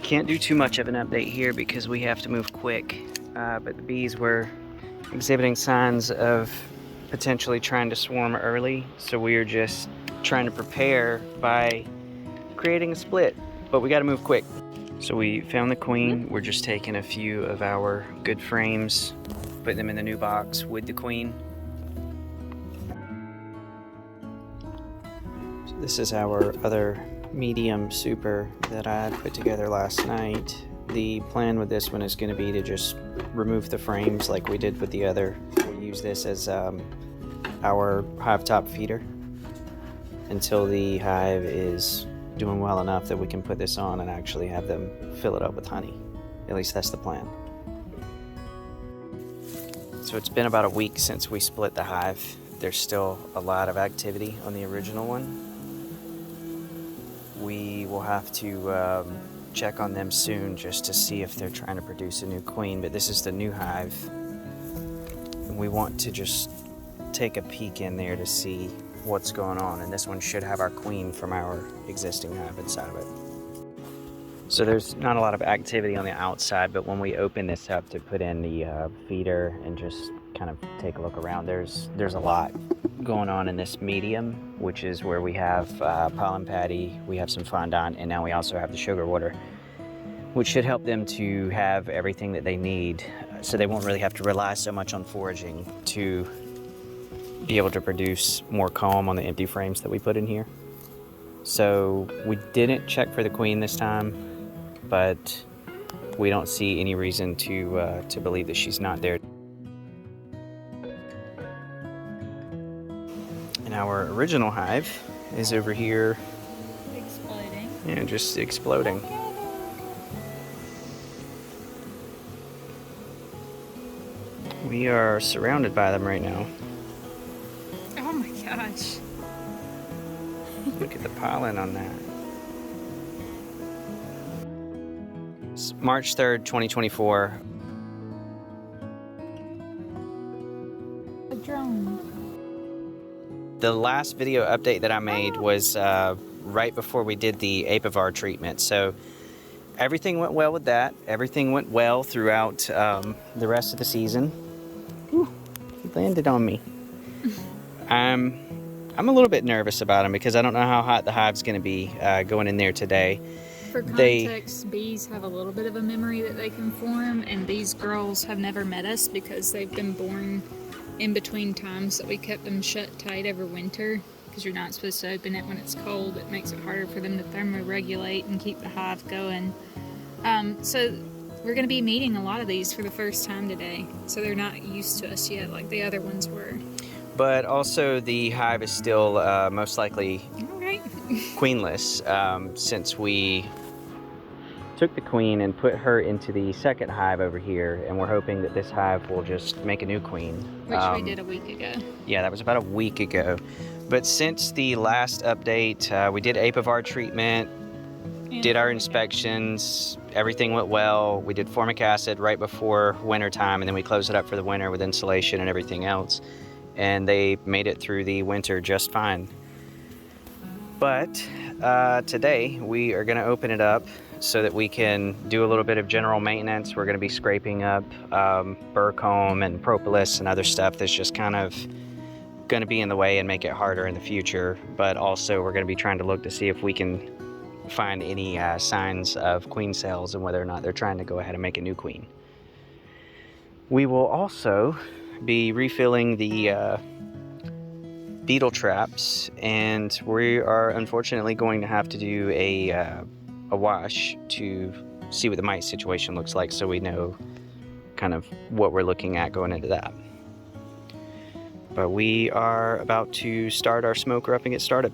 Can't do too much of an update here because we have to move quick, but the bees were exhibiting signs of potentially trying to swarm early, so we are just trying to prepare by creating a split, but we got to move quick. So we found the queen. We're just taking a few of our good frames, putting them in the new box with the queen. So this is our other medium super that I had put together last night. The plan with this one is going to be to just remove the frames like we did with the other. We'll use this as our hive top feeder until the hive is doing well enough that we can put this on and actually have them fill it up with honey. At least that's the plan. So it's been about a week since we split the hive. There's still a lot of activity on the original one. We will have to check on them soon just to see if they're trying to produce a new queen, but this is the new hive. And we want to just take a peek in there to see what's going on, and this one should have our queen from our existing hive inside of it. So there's not a lot of activity on the outside, but when we open this up to put in the feeder and just kind of take a look around, there's a lot going on in this medium, which is where we have pollen patty, we have some fondant, and now we also have the sugar water, which should help them to have everything that they need, so they won't really have to rely so much on foraging to be able to produce more comb on the empty frames that we put in here. So we didn't check for the queen this time, but we don't see any reason to believe that she's not there. And our original hive is over here. Exploding. Yeah, just exploding. We are surrounded by them right now. Oh my gosh. Look at the pollen on that. It's March 3rd, 2024. A drone. The last video update that I made was right before we did the apivar treatment. So everything went well with that. Everything went well throughout the rest of the season. Whew, he landed on me. I'm a little bit nervous about him because I don't know how hot the hive's going to be going in there today. For context, bees have a little bit of a memory that they can form, and these girls have never met us because they've been born in between times that we kept them shut tight over winter, because you're not supposed to open it when it's cold. It makes it harder for them to thermoregulate and keep the hive going. So we're going to be meeting a lot of these for the first time today, so they're not used to us yet like the other ones were. But also the hive is still most likely queenless since we took the queen and put her into the second hive over here, and we're hoping that this hive will just make a new queen. Which we did a week ago. Yeah, that was about a week ago. But since the last update, we did apivar treatment, did our inspections, everything went well. We did formic acid right before winter time, and then we closed it up for the winter with insulation and everything else. And they made it through the winter just fine. But today we are going to open it up so that we can do a little bit of general maintenance. We're going to be scraping up burr comb and propolis and other stuff that's just kind of going to be in the way and make it harder in the future. But also we're going to be trying to look to see if we can find any signs of queen cells and whether or not they're trying to go ahead and make a new queen. We will also be refilling the beetle traps, and we are unfortunately going to have to do a wash to see what the mite situation looks like, so we know kind of what we're looking at going into that. But we are about to start our smoker up and get started.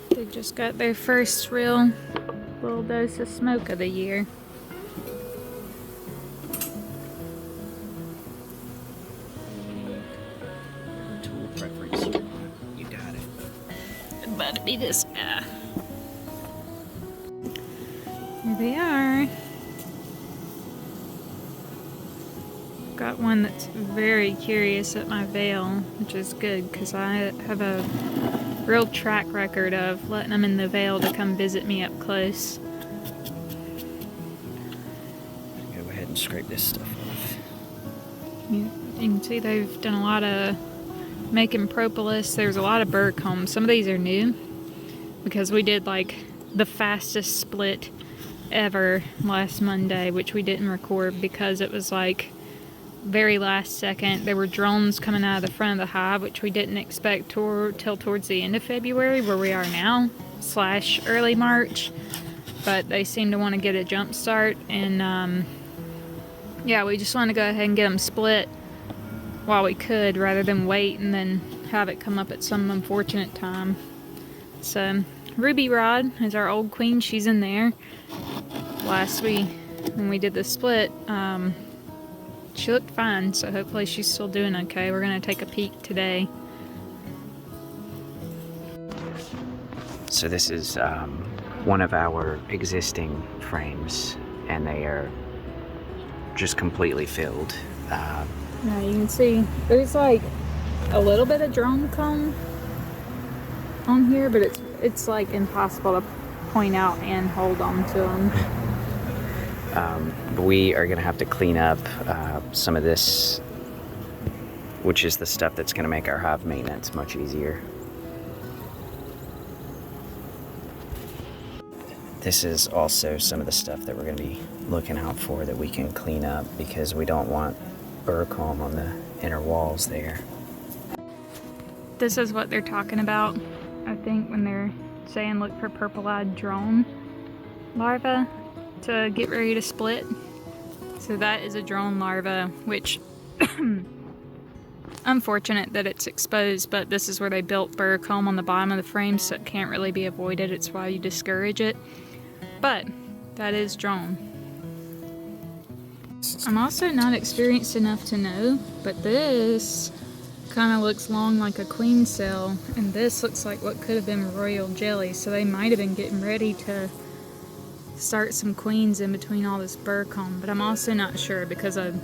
They just got their first real little dose of smoke of the year. Tool preference. You got it. It's about to be this guy. Here they are. Got one that's very curious at my veil, which is good because I have a real track record of letting them in the veil to come visit me up close. scrape this stuff off. Yeah, you can see they've done a lot of making propolis. There's a lot of burr combs. Some of these are new because we did like the fastest split ever last Monday, which we didn't record because it was like very last second. There were drones coming out of the front of the hive, which we didn't expect till towards the end of February, where we are now, / early March. But they seem to want to get a jump start, and yeah, we just want to go ahead and get them split while we could, rather than wait and then have it come up at some unfortunate time. So Ruby Rod is our old queen. She's in there. When we did the split, she looked fine, so hopefully she's still doing okay. We're gonna take a peek today. So this is one of our existing frames, and they are just completely filled. Yeah, you can see there's like a little bit of drone comb on here, but it's like impossible to point out and hold on to them. But we are gonna have to clean up some of this, which is the stuff that's gonna make our hive maintenance much easier. This is also some of the stuff that we're gonna be looking out for that we can clean up, because we don't want burr comb on the inner walls there. This is what they're talking about, I think, when they're saying look for purple-eyed drone larvae to get ready to split. So that is a drone larva, which unfortunate that it's exposed, but this is where they built burr comb on the bottom of the frame, so it can't really be avoided. It's why you discourage it. But that is drone. I'm also not experienced enough to know, but this kind of looks long like a queen cell, and this looks like what could have been royal jelly, so they might have been getting ready to start some queens in between all this burr comb, but I'm also not sure because a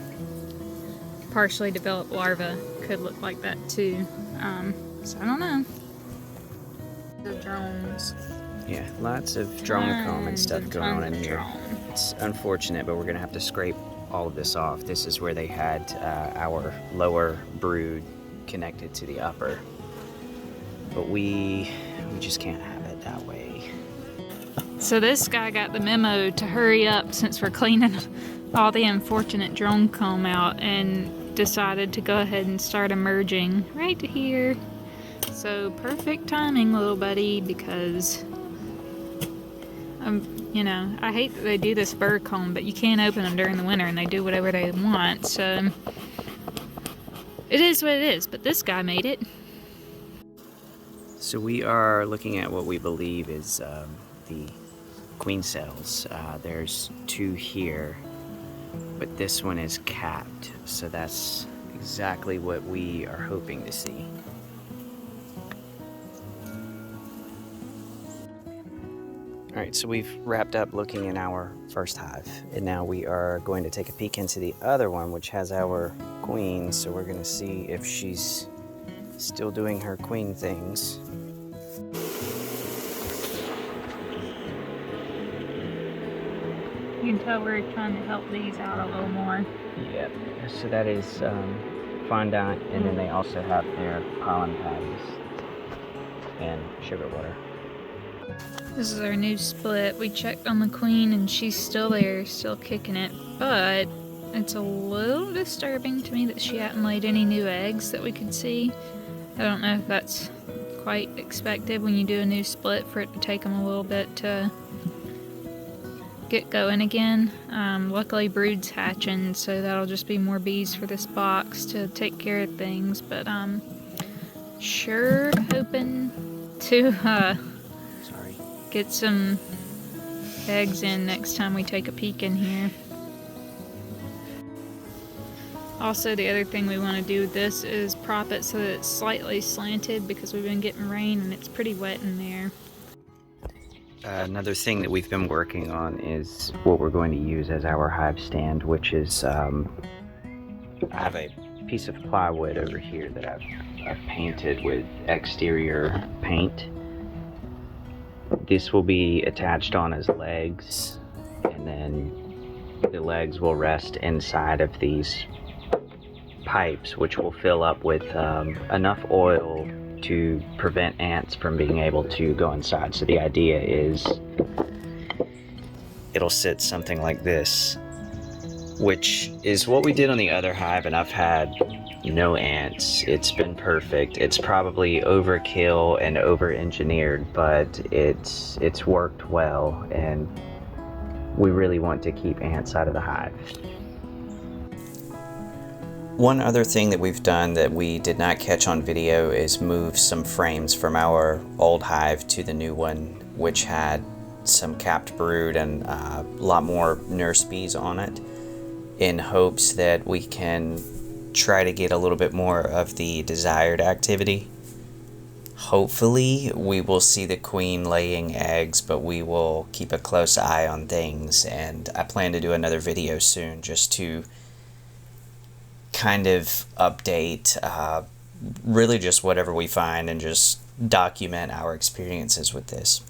partially developed larva could look like that too. So I don't know. The drones. Yeah, lots of drone comb and stuff going on in here. It's unfortunate, but we're gonna have to scrape all of this off. This is where they had our lower brood connected to the upper, but we just can't have it that way. So this guy got the memo to hurry up since we're cleaning all the unfortunate drone comb out, and decided to go ahead and start emerging right here. So perfect timing, little buddy, because you know, I hate that they do this burr comb, but you can't open them during the winter and they do whatever they want, so it is what it is. But this guy made it. So we are looking at what we believe is the queen cells. There's 2 here, but this one is capped, so that's exactly what we are hoping to see. Alright, so we've wrapped up looking in our first hive, and now we are going to take a peek into the other one, which has our queen, so we're going to see if she's still doing her queen things. You can tell we're trying to help these out a little more. Yep, so that is fondant, and then they also have their pollen patties and sugar water. This is our new split. We checked on the queen and she's still there, still kicking it, but it's a little disturbing to me that she hadn't laid any new eggs that we could see. I don't know if that's quite expected when you do a new split, for it to take them a little bit to get going again. Luckily brood's hatching, so that'll just be more bees for this box to take care of things, but I'm sure hoping to get some eggs in next time we take a peek in here. Also, the other thing we want to do with this is prop it so that it's slightly slanted, because we've been getting rain and it's pretty wet in there. Another thing that we've been working on is what we're going to use as our hive stand, which is I have a piece of plywood over here that I've painted with exterior paint. This will be attached on as legs, and then the legs will rest inside of these pipes, which will fill up with enough oil to prevent ants from being able to go inside. So the idea is it'll sit something like this, which is what we did on the other hive, and I've had no ants. It's been perfect. It's probably overkill and over-engineered, but it's worked well, and we really want to keep ants out of the hive. One other thing that we've done that we did not catch on video is move some frames from our old hive to the new one, which had some capped brood and a lot more nurse bees on it, in hopes that we can try to get a little bit more of the desired activity. Hopefully we will see the queen laying eggs, but we will keep a close eye on things, and I plan to do another video soon just to kind of update really just whatever we find and just document our experiences with this.